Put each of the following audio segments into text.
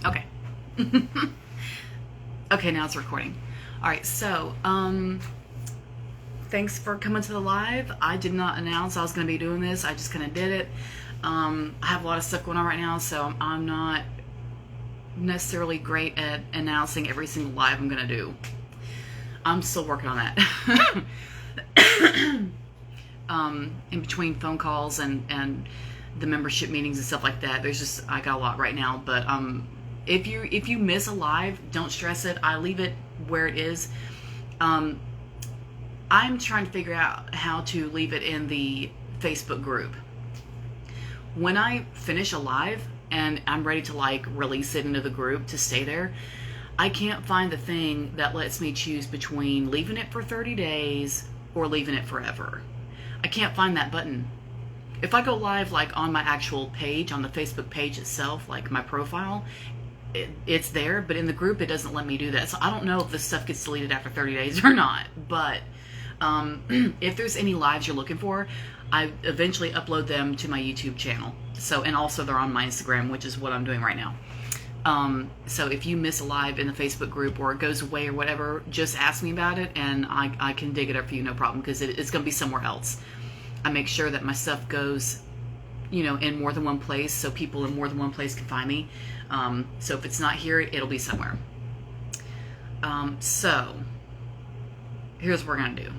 Okay. Okay, now it's recording. All right, so thanks for coming to the live. I did not announce I was going to be doing this. I just kind of did it. I have a lot of stuff going on right now, so I'm not necessarily great at announcing every single live I'm going to do. I'm still working on that. In between phone calls and the membership meetings and stuff like that, I got a lot right now. But if you miss a live, don't stress it. I leave it where it is. I'm trying to figure out how to leave it in the Facebook group. When I finish a live and I'm ready to like release it into the group to stay there, I can't find the thing that lets me choose between leaving it for 30 days or leaving it forever. I can't find that button. If I go live like on my actual page, on the Facebook page itself, like my profile, it's there, but in the group it doesn't let me do that. So I don't know if this stuff gets deleted after 30 days or not, but if there's any lives you're looking for, I eventually upload them to my YouTube channel. So, and also they're on my Instagram, which is what I'm doing right now. So if you miss a live in the Facebook group or it goes away or whatever, just ask me about it and I can dig it up for you, no problem, because it's going to be somewhere else. I make sure that my stuff goes, in more than one place so people in more than one place can find me. So if it's not here, it'll be somewhere. So here's what we're going to do.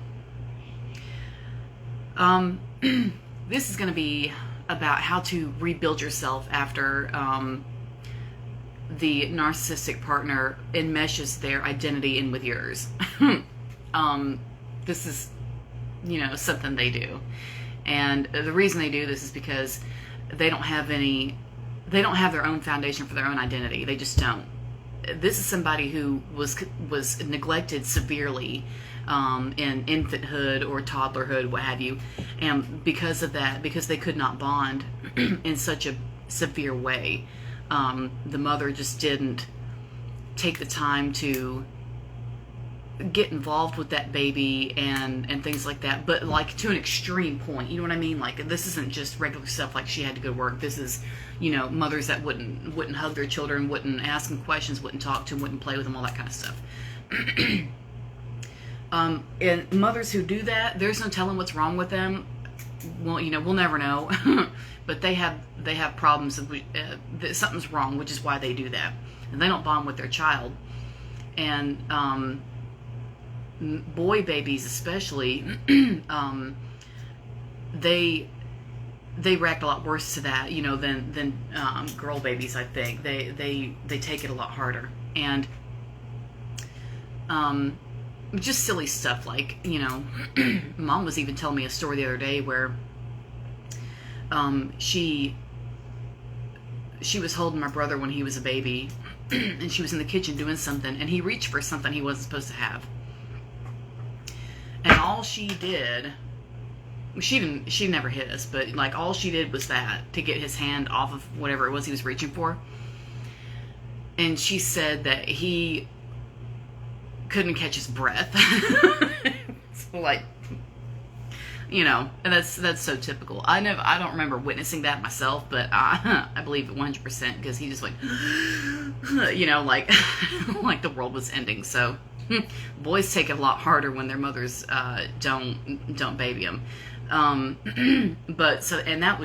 This is going to be about how to rebuild yourself after the narcissistic partner enmeshes their identity in with yours. This is, something they do. And the reason they do this is because they don't have their own foundation for their own identity. They just don't. This is somebody who was neglected severely in infanthood or toddlerhood, what have you. And because of that, because they could not bond in such a severe way, the mother just didn't take the time to get involved with that baby and things like that, but like to an extreme point. You know what I mean? Like, this isn't just regular stuff like she had to go to work. This is, mothers that wouldn't hug their children, wouldn't ask them questions, wouldn't talk to them, wouldn't play with them, all that kind of stuff. And mothers who do that, there's no telling what's wrong with them. Well, we'll never know. But they have problems. Something's wrong, which is why they do that. And they don't bond with their child. And boy babies especially, they react a lot worse to that, than girl babies. I think they take it a lot harder. And just silly stuff like, Mom was even telling me a story the other day where she was holding my brother when he was a baby, and she was in the kitchen doing something, and he reached for something he wasn't supposed to have. And all she did, she never hit us, but like all she did was that, to get his hand off of whatever it was he was reaching for. And she said that he couldn't catch his breath. So like, and that's so typical. I don't remember witnessing that myself, but I believe it 100% because he just went, like the world was ending. So boys take it a lot harder when their mothers don't baby them. But so, and that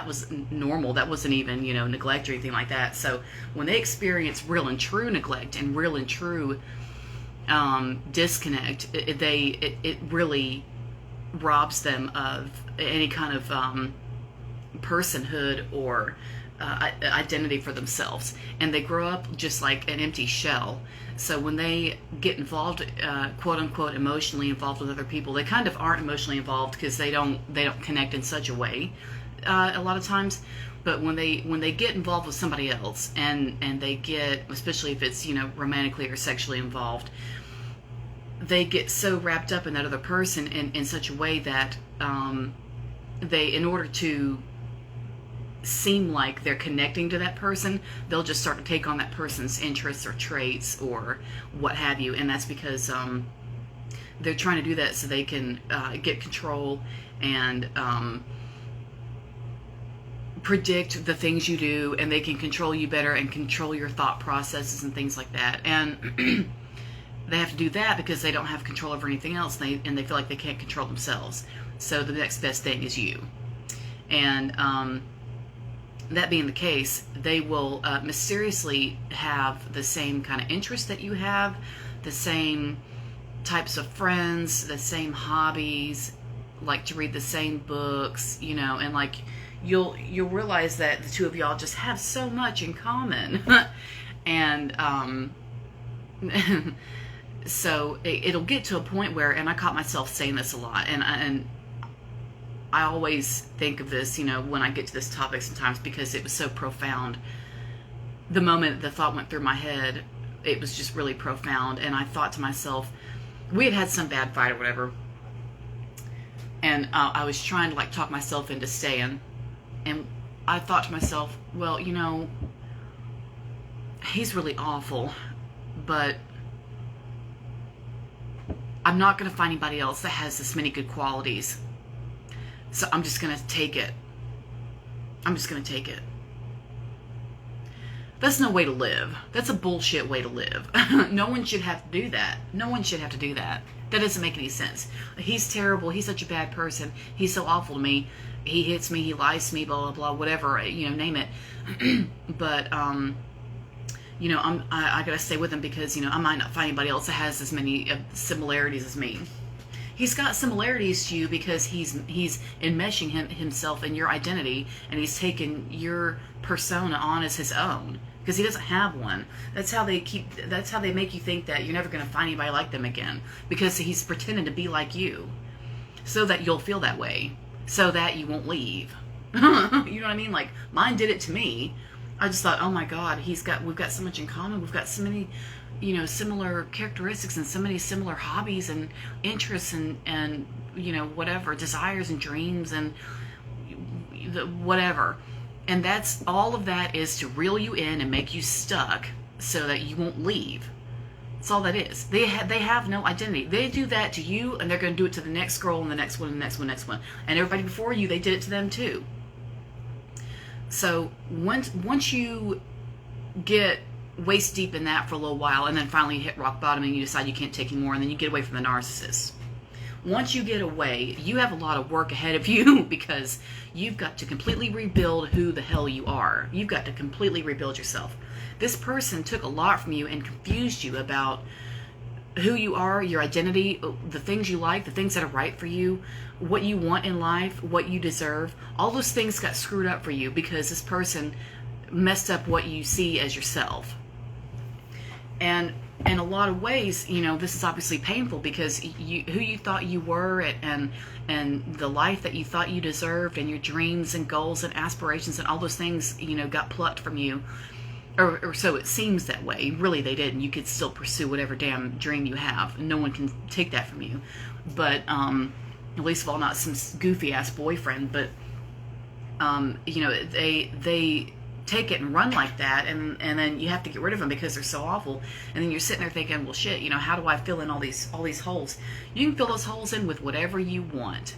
was normal. That wasn't even, neglect or anything like that. So when they experience real and true neglect and real and true disconnect, it really robs them of any kind of personhood or identity for themselves, and they grow up just like an empty shell. So when they get involved, quote unquote, emotionally involved with other people, they kind of aren't emotionally involved because they don't connect in such a way a lot of times. But when they get involved with somebody else, and they get, especially if it's romantically or sexually involved, they get so wrapped up in that other person in such a way that they, in order to seem like they're connecting to that person, they'll just start to take on that person's interests or traits or what have you. And that's because they're trying to do that so they can get control and predict the things you do, and they can control you better and control your thought processes and things like that. And they have to do that because they don't have control over anything else, and they feel like they can't control themselves. So the next best thing is you. And that being the case, they will mysteriously have the same kind of interests that you have, the same types of friends, the same hobbies, like to read the same books, you know, and like you'll realize that the two of y'all just have so much in common. And so it'll get to a point where, and I caught myself saying this a lot, and I always think of this, you know, when I get to this topic sometimes, because it was so profound. The moment the thought went through my head, it was just really profound. And I thought to myself, we had some bad fight or whatever, and I was trying to like talk myself into staying. And I thought to myself, well, you know, he's really awful, but I'm not going to find anybody else that has this many good qualities. So I'm just going to take it. I'm just going to take it. That's no way to live. That's a bullshit way to live. No one should have to do that. No one should have to do that. That doesn't make any sense. He's terrible. He's such a bad person. He's so awful to me. He hits me. He lies to me, blah, blah, blah, whatever, you know, name it. But, you know, I got to stay with him because, you know, I might not find anybody else that has as many similarities as me. He's got similarities to you because he's enmeshing himself in your identity, and he's taken your persona on as his own because he doesn't have one. That's how they make you think that you're never going to find anybody like them again, because he's pretending to be like you so that you'll feel that way, so that you won't leave. You know what I mean? Like, mine did it to me. I just thought, oh my God, we've got so much in common. We've got so many, you know, similar characteristics and so many similar hobbies and interests and you know, whatever, desires and dreams and whatever. And that's all of that is to reel you in and make you stuck so that you won't leave. That's all that is. They have no identity. They do that to you, and they're going to do it to the next girl and the next one and the next one, next one. And everybody before you, they did it to them too. So once you get waist deep in that for a little while, and then finally hit rock bottom and you decide you can't take anymore, and then you get away from the narcissist. Once you get away, you have a lot of work ahead of you because you've got to completely rebuild who the hell you are. You've got to completely rebuild yourself. This person took a lot from you and confused you about who you are, your identity, the things you like, the things that are right for you, what you want in life, what you deserve. All those things got screwed up for you because this person messed up what you see as yourself. And in a lot of ways, you know, this is obviously painful because who you thought you were and the life that you thought you deserved and your dreams and goals and aspirations and all those things, you know, got plucked from you. Or so it seems that way. Really, they didn't. You could still pursue whatever damn dream you have. No one can take that from you. But, at least of all, not some goofy-ass boyfriend. But, you know, they take it and run like that, and then you have to get rid of them because they're so awful. And then you're sitting there thinking, well, shit, you know, how do I fill in all these holes? You can fill those holes in with whatever you want.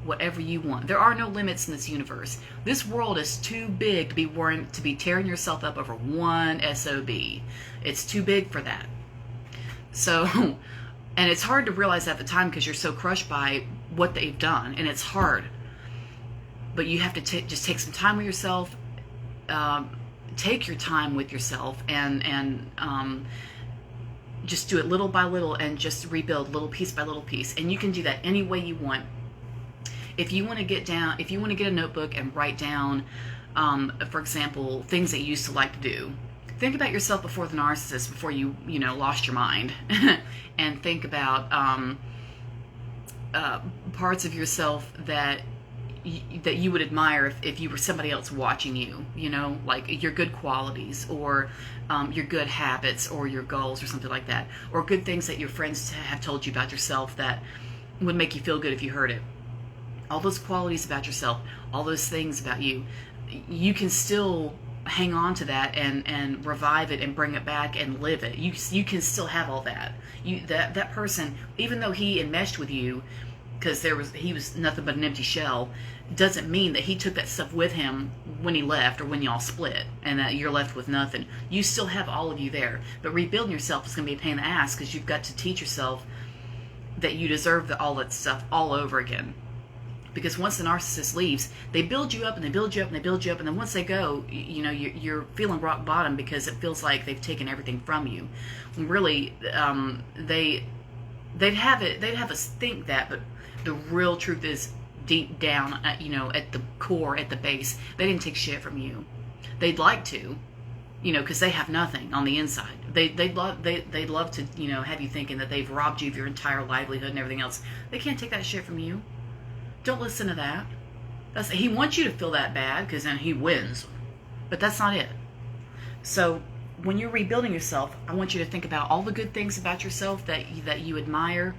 Whatever you want. There are no limits in this universe. This world is too big to be tearing yourself up over one SOB. It's too big for that. So, and it's hard to realize at the time because you're so crushed by what they've done, and it's hard. But you have to just take some time with yourself. Take your time with yourself and just do it little by little and just rebuild little piece by little piece. And you can do that any way you want. If you want to get a notebook and write down, for example, things that you used to like to do. Think about yourself before the narcissist, before you lost your mind, and think about parts of yourself that you would admire if you were somebody else watching you. You know, like your good qualities or your good habits or your goals or something like that, or good things that your friends have told you about yourself that would make you feel good if you heard it. All those qualities about yourself, all those things about you, you can still hang on to that and revive it and bring it back and live it. You can still have all that. That person, even though he enmeshed with you, because he was nothing but an empty shell, doesn't mean that he took that stuff with him when he left or when y'all split and that you're left with nothing. You still have all of you there. But rebuilding yourself is going to be a pain in the ass, because you've got to teach yourself that you deserve all that stuff all over again. Because once the narcissist leaves, they build you up and they build you up and they build you up, and then once they go, you're feeling rock bottom, because it feels like they've taken everything from you. When really, they'd have us think that, but the real truth is deep down, at the core, at the base, they didn't take shit from you. They'd like to, because they have nothing on the inside. They'd love to, have you thinking that they've robbed you of your entire livelihood and everything else. They can't take that shit from you. Don't listen to that. He wants you to feel that bad, because then he wins. But that's not it. So when you're rebuilding yourself, I want you to think about all the good things about yourself that you admire,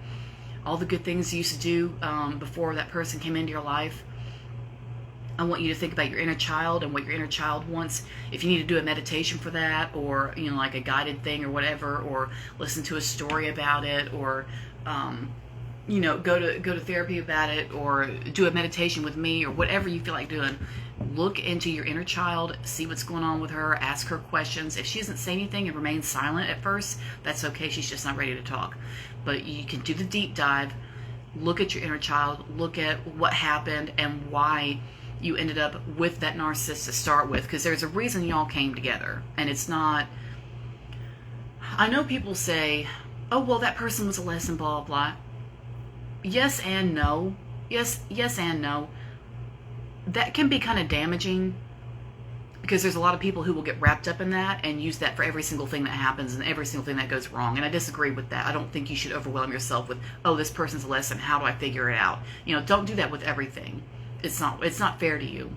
all the good things you used to do before that person came into your life. I want you to think about your inner child and what your inner child wants. If you need to do a meditation for that, or like a guided thing or whatever, or listen to a story about it, or go to therapy about it, or do a meditation with me, or whatever you feel like doing. Look into your inner child, see what's going on with her, ask her questions. If she doesn't say anything and remains silent at first, that's okay. She's just not ready to talk. But you can do the deep dive, look at your inner child, look at what happened and why you ended up with that narcissist to start with, because there's a reason y'all came together. And it's not, I know people say, oh, well, that person was a lesson, blah, blah. Yes and no. Yes and no. That can be kind of damaging, because there's a lot of people who will get wrapped up in that and use that for every single thing that happens and every single thing that goes wrong. And I disagree with that. I don't think you should overwhelm yourself with, oh, this person's a lesson, how do I figure it out? Don't do that with everything. It's not fair to you.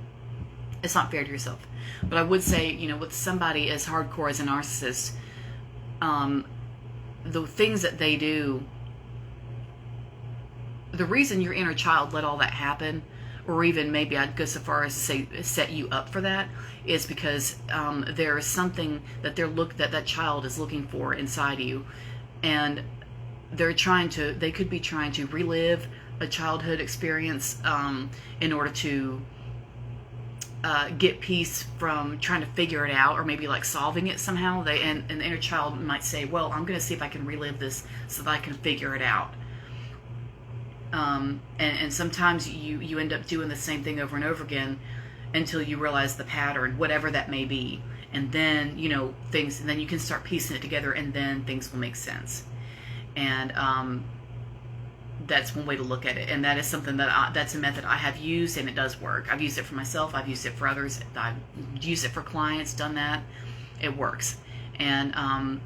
It's not fair to yourself. But I would say, with somebody as hardcore as a narcissist, the things that they do, the reason your inner child let all that happen, or even maybe I'd go so far as to say set you up for that, is because there is something that that child is looking for inside you, and they could be trying to relive a childhood experience in order to get peace from trying to figure it out, or maybe like solving it somehow. And the inner child might say, well, I'm going to see if I can relive this so that I can figure it out. And sometimes you end up doing the same thing over and over again until you realize the pattern, whatever that may be. And then, and then you can start piecing it together, and then things will make sense. And that's one way to look at it. And that is something that's a method I have used, and it does work. I've used it for myself. I've used it for others. I've used it for clients, done that. It works. And,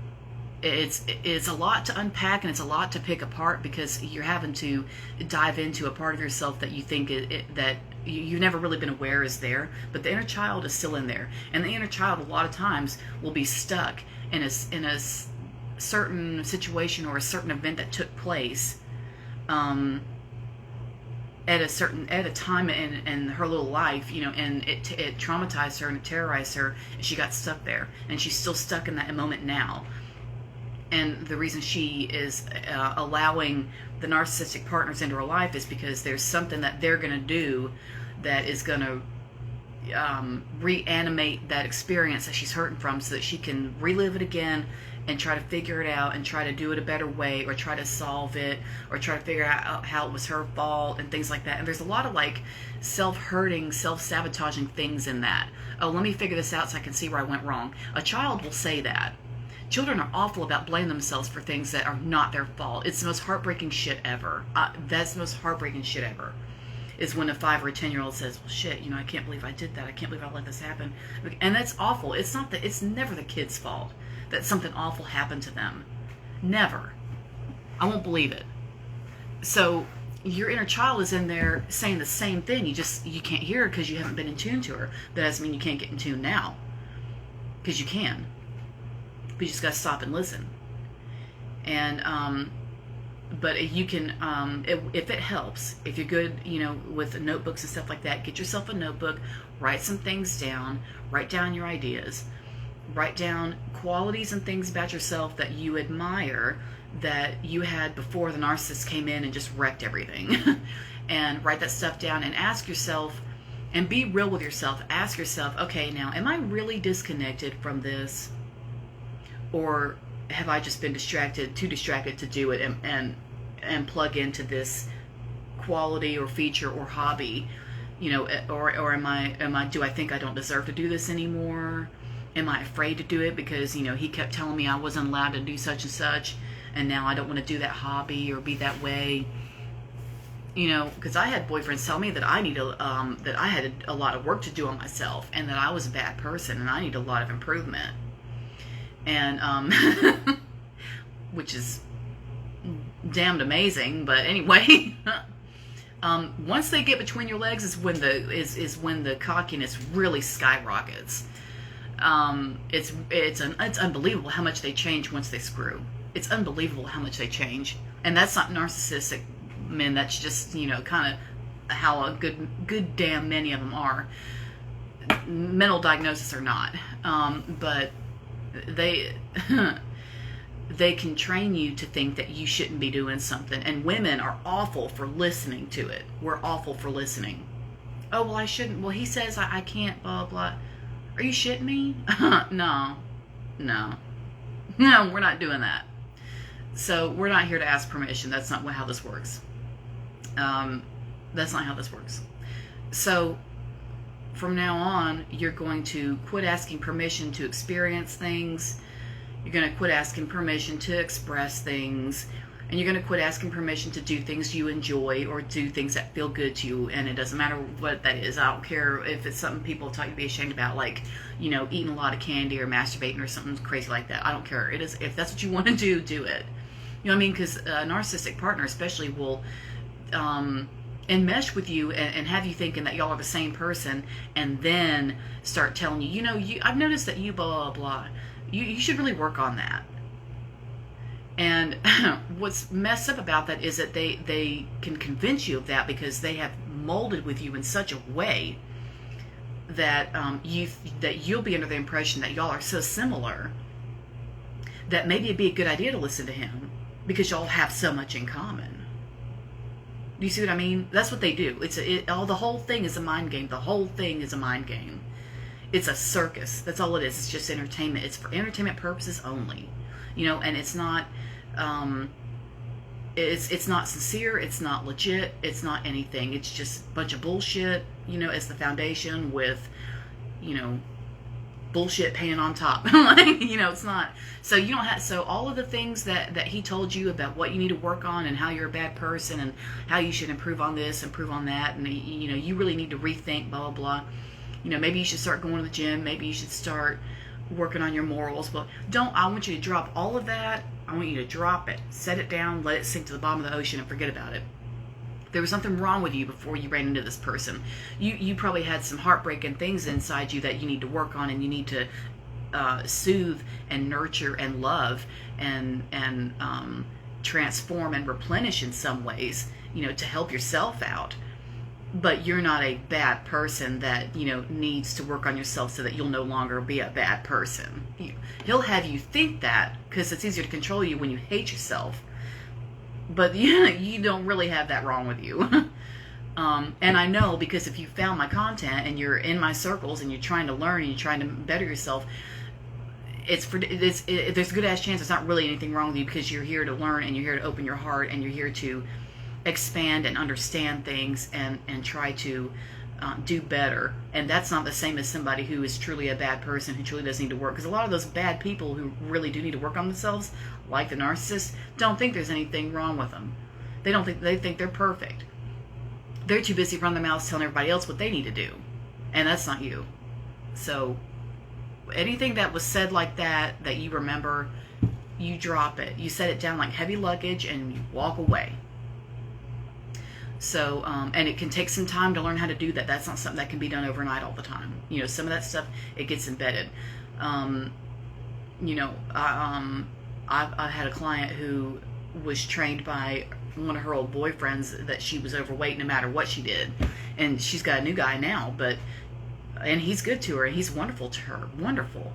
it's a lot to unpack, and it's a lot to pick apart, because you're having to dive into a part of yourself that you think that you've never really been aware is there, but the inner child is still in there. And the inner child a lot of times will be stuck in a certain situation or a certain event that took place at a time in her little life, and it traumatized her and it terrorized her, and she got stuck there, and she's still stuck in that moment now. And the reason she is allowing the narcissistic partners into her life is because there's something that they're going to do that is going to reanimate that experience that she's hurting from, so that she can relive it again and try to figure it out and try to do it a better way, or try to solve it, or try to figure out how it was her fault and things like that. And there's a lot of like self-hurting, self-sabotaging things in that. Oh, let me figure this out so I can see where I went wrong. A child will say that. Children are awful about blaming themselves for things that are not their fault. It's the most heartbreaking shit ever. That's the most heartbreaking shit ever. Is when a 5 or a 10-year-old says, well, shit, I can't believe I did that. I can't believe I let this happen. And that's awful. It's never the kid's fault that something awful happened to them. Never. I won't believe it. So your inner child is in there saying the same thing. You can't hear her because you haven't been in tune to her. That doesn't mean you can't get in tune now. Because you can. But you just got to stop and listen. And But you can, if it helps, if you're good, with notebooks and stuff like that, get yourself a notebook, write some things down, write down your ideas, write down qualities and things about yourself that you admire that you had before the narcissist came in and just wrecked everything. And write that stuff down and ask yourself, and be real with yourself. Ask yourself, okay, now, am I really disconnected from this? Or have I just been too distracted to do it and plug into this quality or feature or hobby? Or do I think I don't deserve to do this anymore? Am I afraid to do it because, he kept telling me I wasn't allowed to do such and such, and now I don't want to do that hobby or be that way? Because I had boyfriends tell me that that I had a lot of work to do on myself, and that I was a bad person and I need a lot of improvement. And which is damned amazing, but anyway. Once they get between your legs is when the cockiness really skyrockets. It's unbelievable how much they change once they screw. It's unbelievable how much they change, and that's not narcissistic men. That's just kind of how a good damn many of them are. Mental diagnosis or not, but they they can train you to think that you shouldn't be doing something. And women are awful for listening to it. We're awful for listening. Oh, well, I shouldn't. Well, he says I can't, blah, blah. Are you shitting me? No, we're not doing that. So we're not here to ask permission. That's not how this works. That's not how this works. So from now on, you're going to quit asking permission to experience things. You're going to quit asking permission to express things. And you're going to quit asking permission to do things you enjoy or do things that feel good to you. And it doesn't matter what that is. I don't care if it's something people taught you to be ashamed about, like, eating a lot of candy or masturbating or something crazy like that. I don't care. It is, if that's what you want to do it. You know what I mean? Because a narcissistic partner especially will enmesh with you and have you thinking that y'all are the same person, and then start telling you, I've noticed that you blah, blah, blah. You should really work on that. And what's messed up about that is that they can convince you of that because they have molded with you in such a way that you'll be under the impression that y'all are so similar that maybe it'd be a good idea to listen to him because y'all have so much in common. Do you see what I mean? That's what they do. The whole thing is a mind game. The whole thing is a mind game. It's a circus. That's all it is. It's just entertainment. It's for entertainment purposes only. And it's not it's not sincere, it's not legit, it's not anything. It's just a bunch of bullshit, as the foundation with, bullshit painted on top. It's not. So you don't have, so all of the things that he told you about what you need to work on and how you're a bad person and how you should improve on this, improve on that, and you really need to rethink, blah, blah, blah. Maybe you should start going to the gym, maybe you should start working on your morals. But I want you to drop all of that. I want you to drop it, set it down, let it sink to the bottom of the ocean and forget about it. There was something wrong with you before you ran into this person. You probably had some heartbreaking things inside you that you need to work on, and you need to soothe and nurture and love and transform and replenish in some ways, to help yourself out. But you're not a bad person that, needs to work on yourself so that you'll no longer be a bad person. He'll have you think that because it's easier to control you when you hate yourself. But you don't really have that wrong with you. And I know, because if you found my content and you're in my circles and you're trying to learn and you're trying to better yourself, there's a good ass chance it's not really anything wrong with you, because you're here to learn and you're here to open your heart and you're here to expand and understand things and try to do better. And that's not the same as somebody who is truly a bad person, who truly does need to work. Because a lot of those bad people who really do need to work on themselves, like the narcissist, don't think there's anything wrong with them. They think they're perfect. They're too busy running their mouths telling everybody else what they need to do. And that's not you. So anything that was said like that you remember, you drop it. You set it down like heavy luggage and you walk away. So, and it can take some time to learn how to do that. That's not something that can be done overnight all the time. Some of that stuff, it gets embedded. I've had a client who was trained by one of her old boyfriends that she was overweight no matter what she did. And she's got a new guy now, and he's good to her, and he's wonderful to her, wonderful.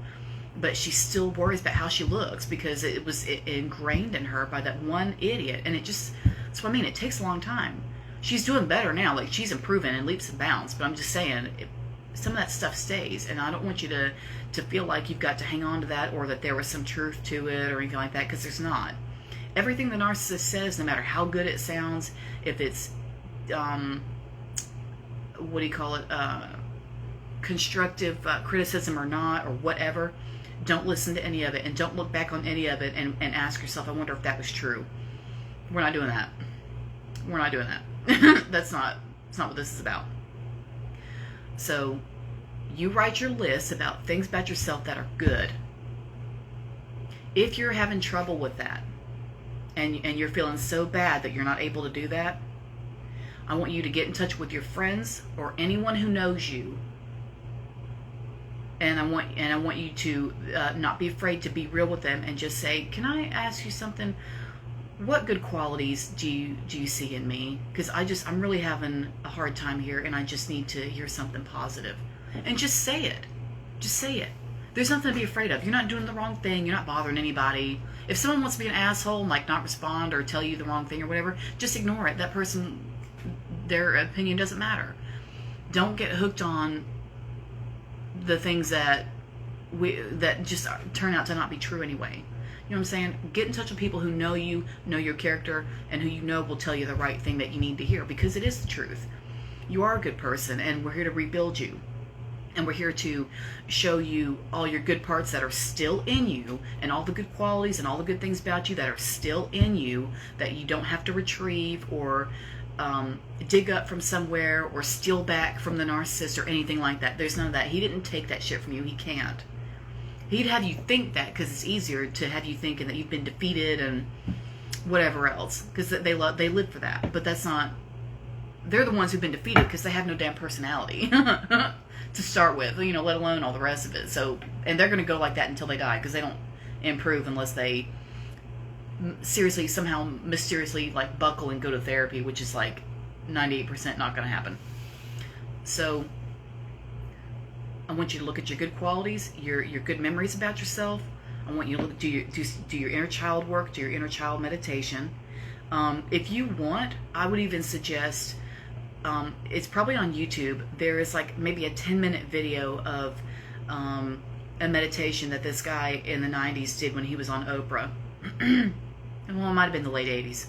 But she still worries about how she looks because it was ingrained in her by that one idiot. And that's what I mean, it takes a long time. She's doing better now, like she's improving in leaps and bounds, but I'm just saying, some of that stuff stays, and I don't want you to feel like you've got to hang on to that, or that there was some truth to it or anything like that, because there's not. Everything the narcissist says, no matter how good it sounds, if it's what do you call it, constructive criticism or not, or whatever, don't listen to any of it, and don't look back on any of it and ask yourself, I wonder if that was true. We're not doing that. We're not doing that. That's not what this is about. So you write your list about things about yourself that are good. If you're having trouble with that, and you're feeling so bad that you're not able to do that, I want you to get in touch with your friends or anyone who knows you. And I want you to not be afraid to be real with them and just say, can I ask you something? What good qualities do you see in me? Because I'm really having a hard time here, and I just need to hear something positive. And just say it. Just say it. There's nothing to be afraid of. You're not doing the wrong thing. You're not bothering anybody. If someone wants to be an asshole and like not respond or tell you the wrong thing or whatever, just ignore it. That person, their opinion doesn't matter. Don't get hooked on the things that just turn out to not be true anyway. You know what I'm saying? Get in touch with people who know you, know your character, and who you know will tell you the right thing that you need to hear, because it is the truth. You are a good person, and we're here to rebuild you. And we're here to show you all your good parts that are still in you, and all the good qualities and all the good things about you that are still in you, that you don't have to retrieve or dig up from somewhere or steal back from the narcissist or anything like that. There's none of that. He didn't take that shit from you. He can't. He'd have you think that because it's easier to have you thinking that you've been defeated and whatever else, because they live for that. But that's not. They're the ones who've been defeated because they have no damn personality to start with, you know, let alone all the rest of it. So, and they're going to go like that until they die, because they don't improve unless they seriously, somehow, mysteriously, like, buckle and go to therapy, which is like 98% not going to happen. So I want you to look at your good qualities, your good memories about yourself. I want you to look, do your inner child work, do your inner child meditation. If you want, I would even suggest, it's probably on YouTube, there is like maybe a 10-minute video of a meditation that this guy in the 90s did when he was on Oprah. Well, it might have been the late 80s.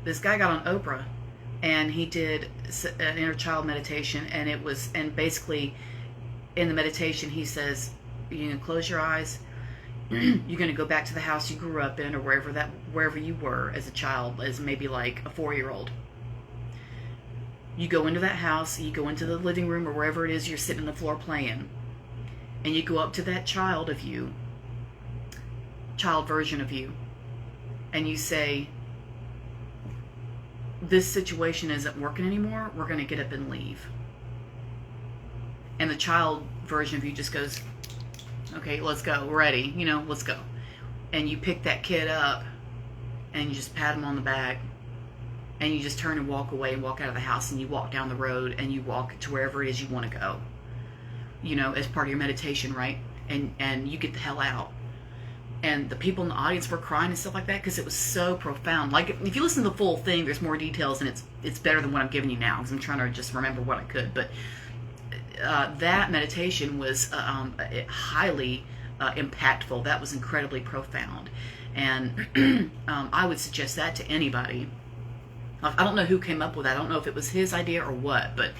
This guy got on Oprah, and he did an inner child meditation, and basically in the meditation he says, you're going to close your eyes, you're going to go back to the house you grew up in, or wherever you were as a child, as maybe like a 4-year-old. You go into that house, you go into the living room or wherever it is you're sitting on the floor playing, and you go up to that child version of you, and you say, this situation isn't working anymore, we're going to get up and leave. And the child version of you just goes, okay, let's go, we're ready, let's go. And you pick that kid up, and you just pat him on the back, and you just turn and walk away and walk out of the house, and you walk down the road, and you walk to wherever it is you want to go, as part of your meditation, right? And you get the hell out. And the people in the audience were crying and stuff like that, because it was so profound. Like, if you listen to the full thing, there's more details, and it's better than what I'm giving you now, because I'm trying to just remember what I could. But that meditation was highly impactful. That was incredibly profound. And I would suggest that to anybody. I don't know who came up with that. I don't know if it was his idea or what, but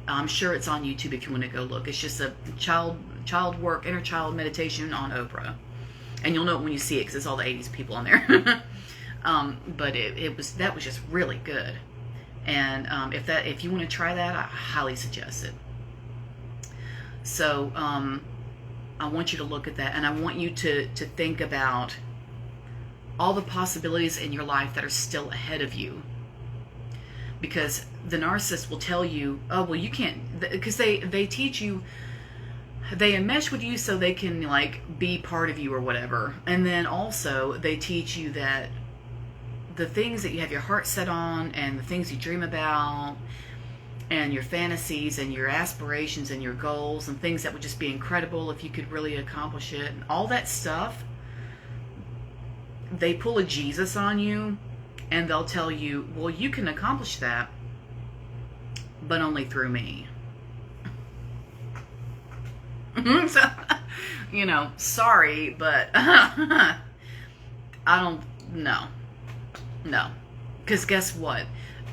I'm sure it's on YouTube if you want to go look. It's just a child work, inner child meditation on Oprah. And you'll know it when you see it, because it's all the 80s people on there. But that was just really good. And if you want to try that, I highly suggest it. So I want you to look at that, and I want you to think about all the possibilities in your life that are still ahead of you. Because the narcissist will tell you, oh, well, you can't, because they teach you they enmesh with you so they can like be part of you or whatever. And then also they teach you that the things that you have your heart set on and the things you dream about and your fantasies and your aspirations and your goals and things that would just be incredible if you could really accomplish it, and all that stuff, they pull a Jesus on you and they'll tell you, well, you can accomplish that, but only through me. So, you know, sorry, but I don't, no. Because guess what?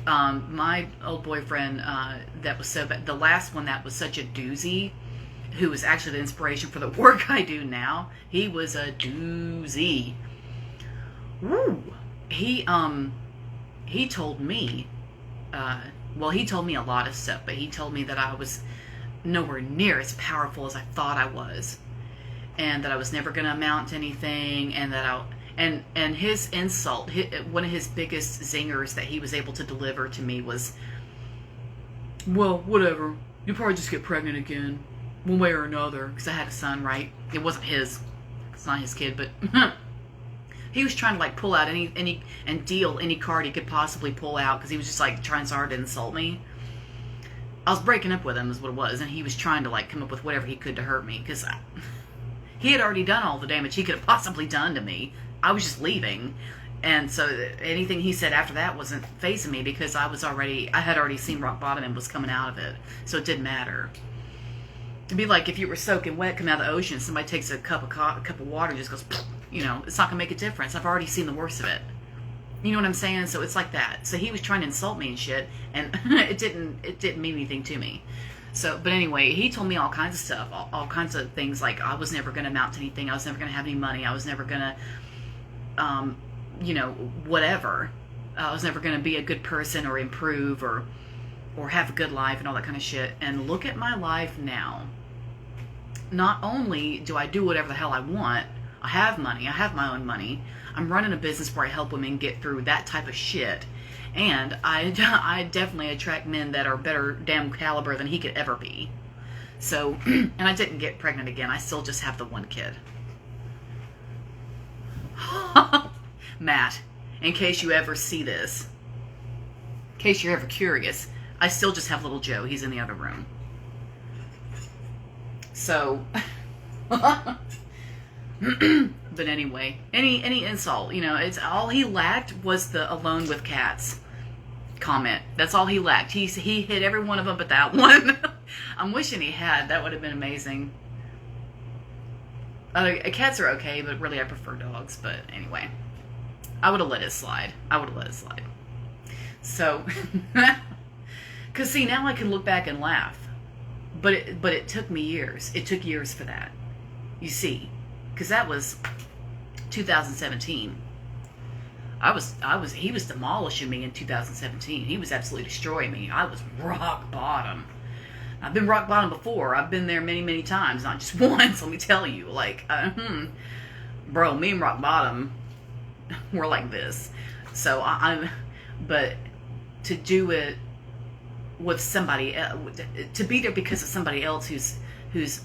My old boyfriend, that was so bad, the last one that was such a doozy, who was actually the inspiration for the work I do now, he was a doozy. Woo! He told me, well, he told me a lot of stuff, but he told me that I was nowhere near as powerful as I thought I was, and that I was never going to amount to anything, and that and his insult, one of his biggest zingers that he was able to deliver to me was, well, whatever, you'll probably just get pregnant again, one way or another, because I had a son, right? It wasn't his, it's not his kid, but he was trying to like pull out any and deal any card he could possibly pull out, because he was just like trying so hard to insult me. I was breaking up with him is what it was, and he was trying to like come up with whatever he could to hurt me, because he had already done all the damage he could have possibly done to me. I was just leaving, and so anything he said after that wasn't fazing me, because I had already seen rock bottom and was coming out of it, so it didn't matter. It'd be like if you were soaking wet, come out of the ocean, somebody takes a cup of water and just goes, you know, it's not gonna make a difference. I've already seen the worst of it. You know what I'm saying? So it's like that. So he was trying to insult me and shit, and it didn't mean anything to me. So, but anyway, he told me all kinds of stuff, all kinds of things, like I was never going to amount to anything, I was never going to have any money, I was never going to, you know, whatever. I was never going to be a good person or improve or have a good life and all that kind of shit. And look at my life now. Not only do I do whatever the hell I want, I have money, I have my own money, I'm running a business where I help women get through that type of shit. And I definitely attract men that are better damn caliber than he could ever be. So, and I didn't get pregnant again. I still just have the one kid. Matt, in case you ever see this, in case you're ever curious, I still just have little Joe. He's in the other room. So... But anyway, any insult, you know, it's all he lacked was the alone with cats comment. That's all he lacked. He hit every one of them but that one. I'm wishing he had. That would have been amazing. Cats are okay, but really I prefer dogs. But anyway, I would have let it slide. So, because see, now I can look back and laugh. But it took me years. It took years for that. You see. Because that was 2017. He was demolishing me in 2017. He was absolutely destroying me. I was rock bottom. I've been rock bottom before. I've been there many, many times, not just once, let me tell you. Like, bro, me and rock bottom, we're like this. So but to do it with somebody else, to be there because of somebody else who's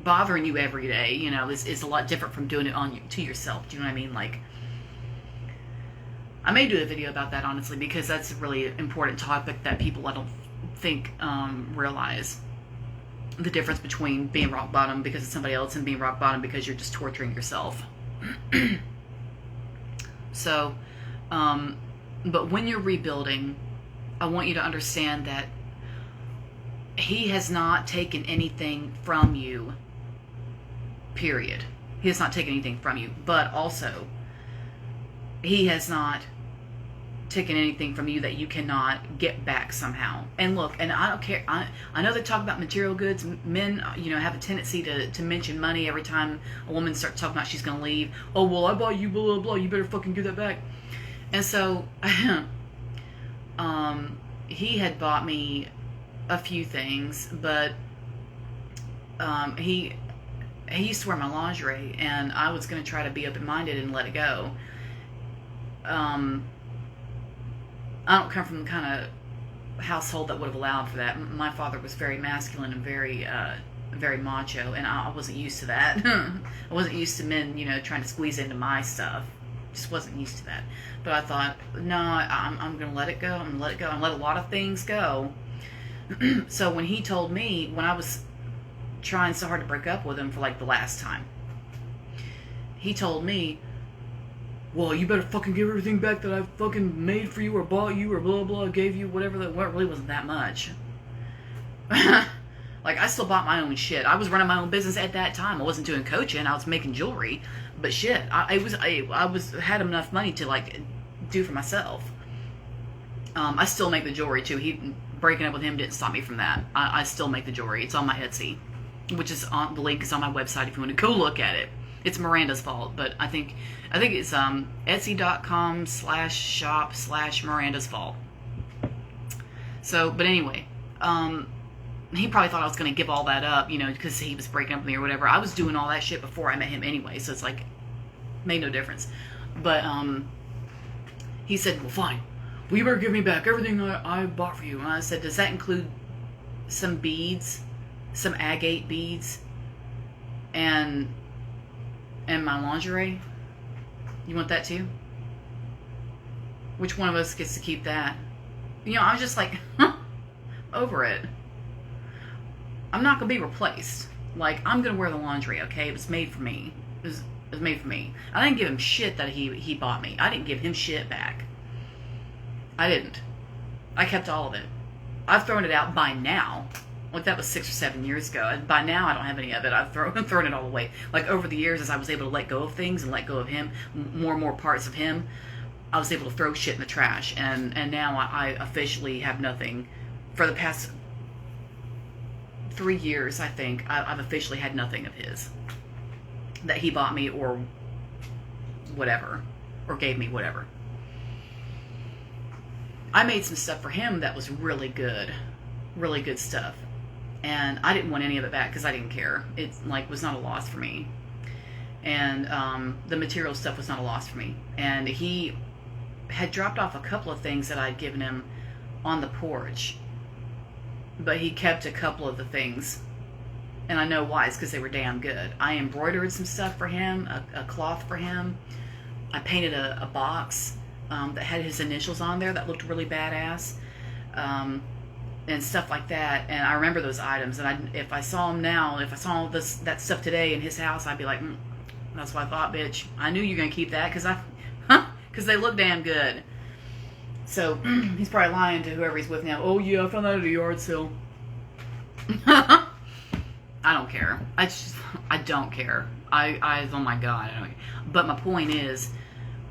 bothering you every day, you know, is a lot different from doing it to yourself. Do you know what I mean? Like, I may do a video about that, honestly, because that's a really important topic that people, I don't think, realize the difference between being rock bottom because of somebody else and being rock bottom because you're just torturing yourself. So, but when you're rebuilding, I want you to understand that he has not taken anything from you, period. He has not taken anything from you, but also he has not taken anything from you that you cannot get back somehow. And look, and I don't care, I know they talk about material goods. Men, you know, have a tendency to mention money every time a woman starts talking about she's going to leave. Oh, well, I bought you blah, blah, blah, you better fucking give that back. And so, he had bought me a few things, but he used to wear my lingerie, and I was going to try to be open-minded and let it go. I don't come from the kind of household that would have allowed for that. My father was very masculine and very very macho, and I wasn't used to that. I wasn't used to men, trying to squeeze into my stuff. Just wasn't used to that. But I thought, no, I'm going to let it go. I'm going to let it go. And let a lot of things go. So when he told me, when I was trying so hard to break up with him for like the last time, he told me, well, you better fucking give everything back that I fucking made for you or bought you or blah blah, gave you, whatever. That really wasn't that much. Like, I still bought my own shit. I was running my own business at that time. I wasn't doing coaching. I was making jewelry. But shit, I had enough money to, like, do for myself. I still make the jewelry, too. Breaking up with him didn't stop me from that. I still make the jewelry. It's on my Etsy, which is the link is on my website if you want to go look at it. It's Miranda's fault, but I think it's etsy.com/shop/Miranda's fault. So, but anyway, he probably thought I was going to give all that up, because he was breaking up with me or whatever. I was doing all that shit before I met him anyway, so it's like, made no difference. But he said, well, fine. Well, you better give me back everything I bought for you. And I said, does that include some beads, some agate beads, and my lingerie? You want that too? Which one of us gets to keep that? I was just like, over it. I'm not going to be replaced. Like, I'm going to wear the lingerie, okay? It was made for me. It was made for me. I didn't give him shit that he bought me. I didn't give him shit back. I didn't. I kept all of it. I've thrown it out by now. Like, that was 6 or 7 years ago. And by now, I don't have any of it. I've thrown it all away. Like, over the years, as I was able to let go of things and let go of him, more and more parts of him, I was able to throw shit in the trash. And now I officially have nothing. For the past 3 years, I think, I've officially had nothing of his that he bought me or whatever, or gave me, whatever. I made some stuff for him that was really good stuff, and I didn't want any of it back because I didn't care. It was not a loss for me, and the material stuff was not a loss for me. And he had dropped off a couple of things that I'd given him on the porch, but he kept a couple of the things, and I know why. It's because they were damn good. I embroidered some stuff for him, a cloth for him. I painted a box that had his initials on there that looked really badass, and stuff like that. And I remember those items, and if I saw them now, if I saw that stuff today in his house, I'd be like, that's what I thought, bitch. I knew you were gonna keep that because they look damn good. So he's probably lying to whoever he's with now. Oh yeah, I found that at a yard sale. I don't care. I don't care. Oh my God, I don't care. But my point is,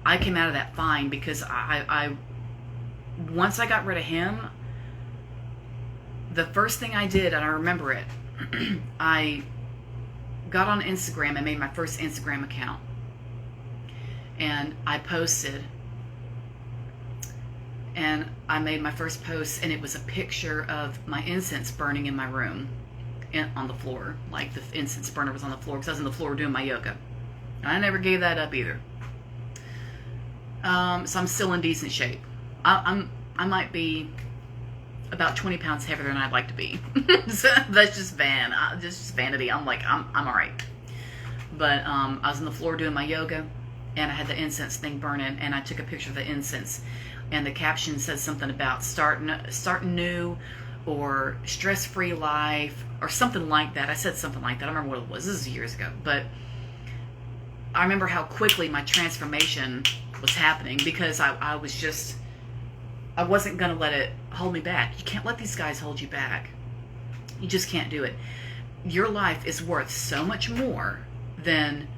I came out of that fine because I once I got rid of him, the first thing I did, and I remember it, I got on Instagram and made my first Instagram account. And I posted, and I made my first post, and it was a picture of my incense burning in my room on the floor. Like, the incense burner was on the floor because I was on the floor doing my yoga. And I never gave that up either. So I'm still in decent shape. I might be about 20 pounds heavier than I'd like to be. So that's just vanity. I'm all right. But I was on the floor doing my yoga, and I had the incense thing burning, and I took a picture of the incense, and the caption said something about starting new, or stress-free life, or something like that. I said something like that. I don't remember what it was. This is years ago. But I remember how quickly my transformation was happening, because I wasn't going to let it hold me back. You can't let these guys hold you back. You just can't do it. Your life is worth so much more than,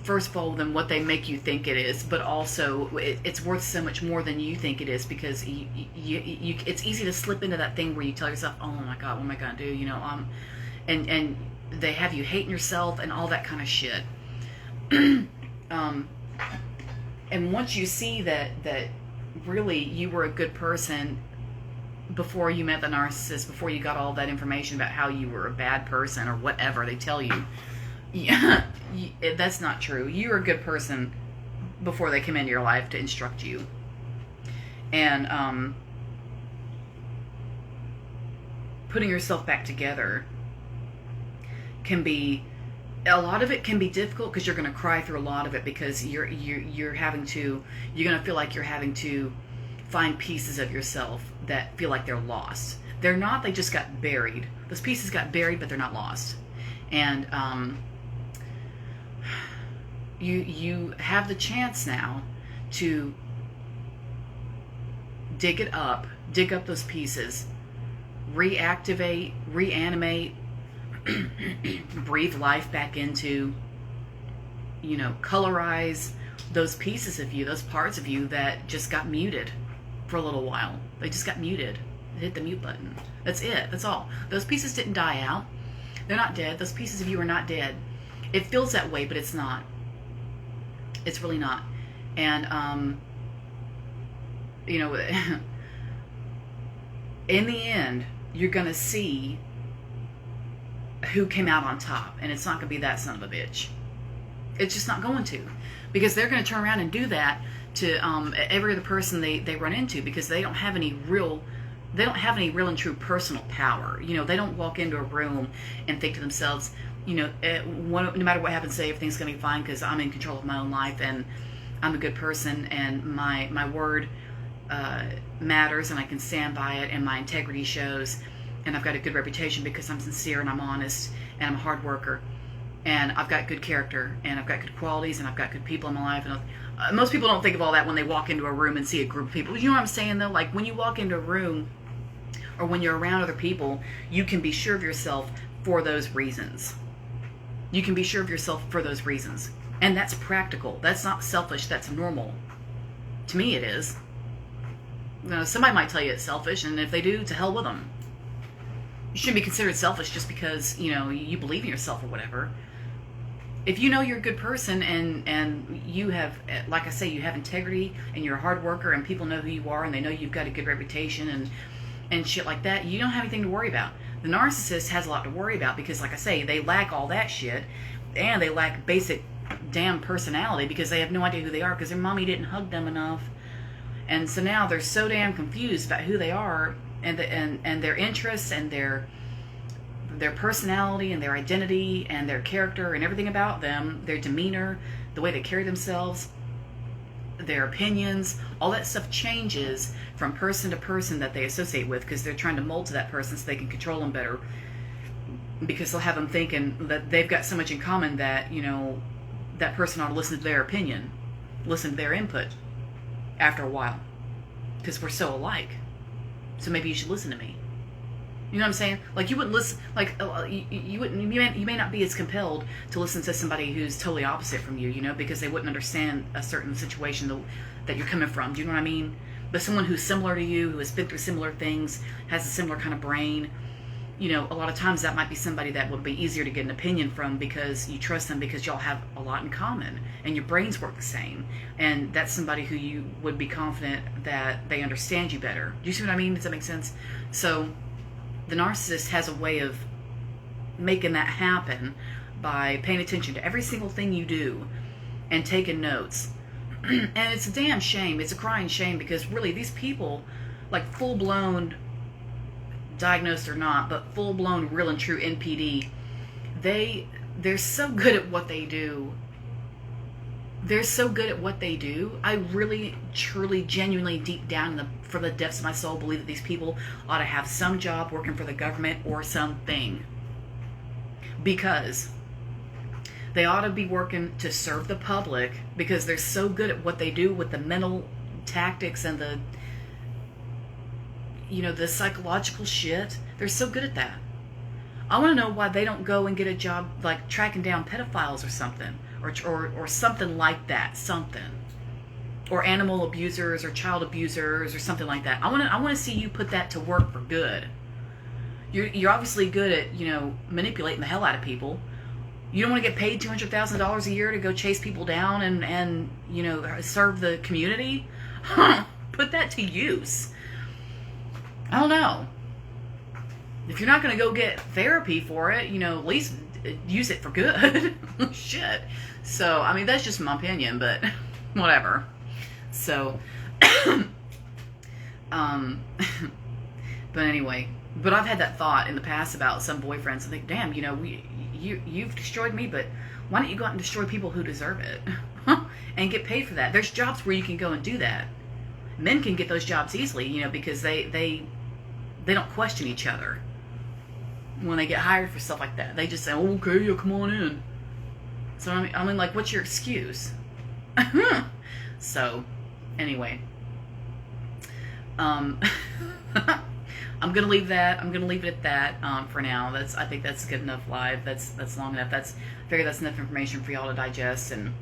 first of all, than what they make you think it is, but also it's worth so much more than you think it is, because it's easy to slip into that thing where you tell yourself, oh my God, what am I going to do? And they have you hating yourself and all that kind of shit. And once you see that really you were a good person before you met the narcissist, before you got all that information about how you were a bad person or whatever they tell you, yeah, that's not true. You're a good person before they come into your life to instruct you. And putting yourself back together can be, a lot of it can be difficult because you're going to cry through a lot of it, because you're going to feel like you're having to find pieces of yourself that feel like they're lost. They're not, they just got buried. Those pieces got buried, but they're not lost. And you have the chance now to dig up those pieces, reactivate, reanimate, breathe life back into, colorize those pieces of you, those parts of you that just got muted for a little while. They just got muted. Hit the mute button. That's it. That's all. Those pieces didn't die out. They're not dead. Those pieces of you are not dead. It feels that way, but it's not. It's really not. And, in the end, you're going to see who came out on top. And it's not going to be that son of a bitch. It's just not going to. Because they're going to turn around and do that to every other person they run into, because they don't have any real and true personal power. They don't walk into a room and think to themselves, no matter what happens today, everything's going to be fine because I'm in control of my own life and I'm a good person and my word matters and I can stand by it and my integrity shows and I've got a good reputation because I'm sincere and I'm honest and I'm a hard worker and I've got good character and I've got good qualities and I've got good people in my life. And most people don't think of all that when they walk into a room and see a group of people. You know what I'm saying, though? Like, when you walk into a room or when you're around other people, you can be sure of yourself for those reasons. You can be sure of yourself for those reasons. And that's practical. That's not selfish. That's normal. To me, it is. Somebody might tell you it's selfish, and if they do, to hell with them. You shouldn't be considered selfish just because, you believe in yourself or whatever. If you know you're a good person and you have, like I say, you have integrity and you're a hard worker and people know who you are and they know you've got a good reputation and shit like that, you don't have anything to worry about. The narcissist has a lot to worry about because, like I say, they lack all that shit and they lack basic damn personality because they have no idea who they are because their mommy didn't hug them enough. And so now they're so damn confused about who they are and their interests and their personality and their identity and their character and everything about them, their demeanor, the way they carry themselves, their opinions, all that stuff changes from person to person that they associate with because they're trying to mold to that person so they can control them better, because they'll have them thinking that they've got so much in common that, that person ought to listen to their opinion, listen to their input after a while, because we're so alike. So maybe you should listen to me. You know what I'm saying? Like, you wouldn't listen, like, you may not be as compelled to listen to somebody who's totally opposite from you, because they wouldn't understand a certain situation that you're coming from. Do you know what I mean? But someone who's similar to you, who has been through similar things, has a similar kind of brain, a lot of times that might be somebody that would be easier to get an opinion from because you trust them because y'all have a lot in common and your brains work the same. And that's somebody who you would be confident that they understand you better. Do you see what I mean? Does that make sense? So the narcissist has a way of making that happen by paying attention to every single thing you do and taking notes. And it's a damn shame. It's a crying shame because really these people, like full-blown, diagnosed or not, but full-blown real and true NPD, they're so good at what they do. They're so good at what they do. I really, truly, genuinely, deep down from the depths of my soul, believe that these people ought to have some job working for the government or something. Because they ought to be working to serve the public because they're so good at what they do with the mental tactics and the psychological shit. They're so good at that. I want to know why they don't go and get a job like tracking down pedophiles or something. Or something like that, or animal abusers or child abusers or something like that. I want to see you put that to work for good. You're obviously good at manipulating the hell out of people. You don't want to get paid $200,000 a year to go chase people down and serve the community. Put that to use. I don't know. If you're not going to go get therapy for it, at least use it for good. Shit. So, I mean, that's just my opinion, but whatever. So, but anyway, But I've had that thought in the past about some boyfriends. I think, damn, you know, you've destroyed me, but why don't you go out and destroy people who deserve it and get paid for that? There's jobs where you can go and do that. Men can get those jobs easily, you know, because they don't question each other when they get hired for stuff like that. They just say, oh, okay, yeah, come on in. So I mean, like, what's your excuse? So, anyway, I'm gonna leave that. I'm gonna leave it at that for now. I think that's good enough live. That's long enough. I figure that's enough information for y'all to digest and,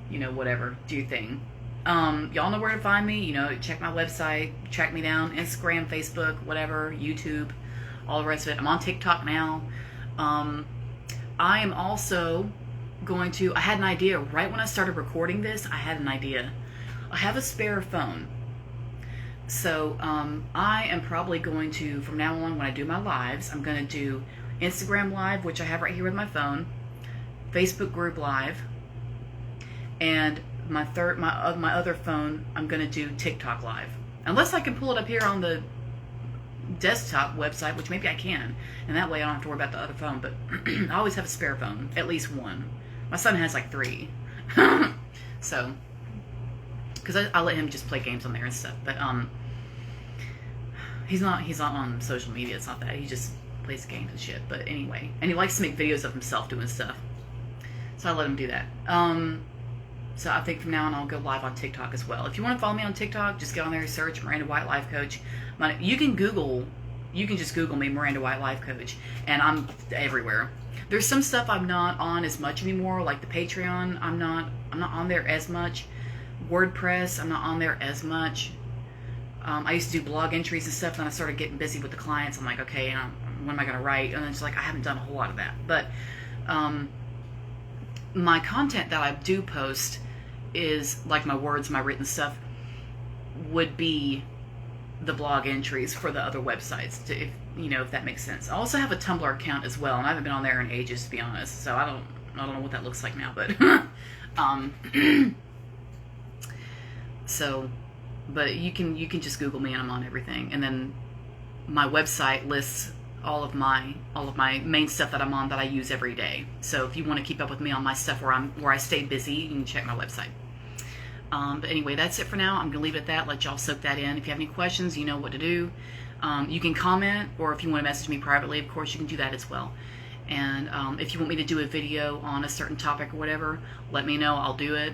you know, whatever, do your thing. Y'all know where to find me. You know, check my website, track me down, Instagram, Facebook, whatever, YouTube, all the rest of it. I'm on TikTok now. I am also going to, I had an idea right when I started recording this. I had an idea. I have a spare phone. So I am probably going to, from now on when I do my lives, I'm going to do Instagram Live, which I have right here with my phone, Facebook group live, and my other phone, I'm going to do TikTok live. Unless I can pull it up here on the desktop website, which maybe I can, and that way I don't have to worry about the other phone. But I always have a spare phone, at least one. My son has like 3. So, because I let him just play games on there and stuff. But he's not on social media. It's not that. He just plays games and shit. But anyway, and he likes to make videos of himself doing stuff. So I let him do that. So I think from now on I'll go live on TikTok as well. If you want to follow me on TikTok, just go on there and search Miranda White Life Coach. You can just Google me, Miranda White Life Coach, and I'm everywhere. There's some stuff I'm not on as much anymore, like the Patreon. I'm not on there as much. WordPress, I'm not on there as much. I used to do blog entries and stuff, and then I started getting busy with the clients. I'm like, okay, when am I going to write? And it's like I haven't done a whole lot of that. But my content that I do post is like my words, my written stuff would be the blog entries for the other websites, if that makes sense. I also have a Tumblr account as well, and I haven't been on there in ages, to be honest. So I don't know what that looks like now, but but you can just Google me and I'm on everything. And then my website lists all of my main stuff that I'm on that I use every day. So if you want to keep up with me on my stuff where I stay busy, you can check my website. But anyway, that's it for now. I'm gonna leave it at that. Let y'all soak that in. If you have any questions, you know what to do. You can comment, or if you want to message me privately, of course you can do that as well. And if you want me to do a video on a certain topic or whatever, let me know. I'll do it.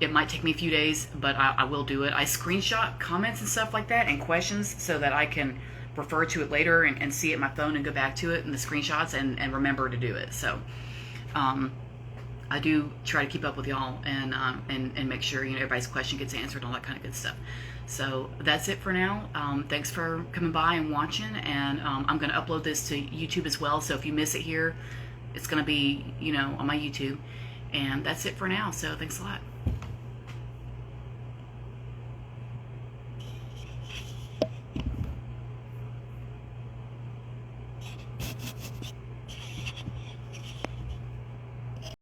It might take me a few days, but I will do it. I screenshot comments and stuff like that and questions so that I can refer to it later and see it in my phone and go back to it in the screenshots and remember to do it. So I do try to keep up with y'all and make sure everybody's question gets answered, all that kind of good stuff. So that's it for now. Thanks for coming by and watching, and I'm going to upload this to YouTube as well. So if you miss it here, it's going to be on my YouTube. And that's it for now. So thanks a lot.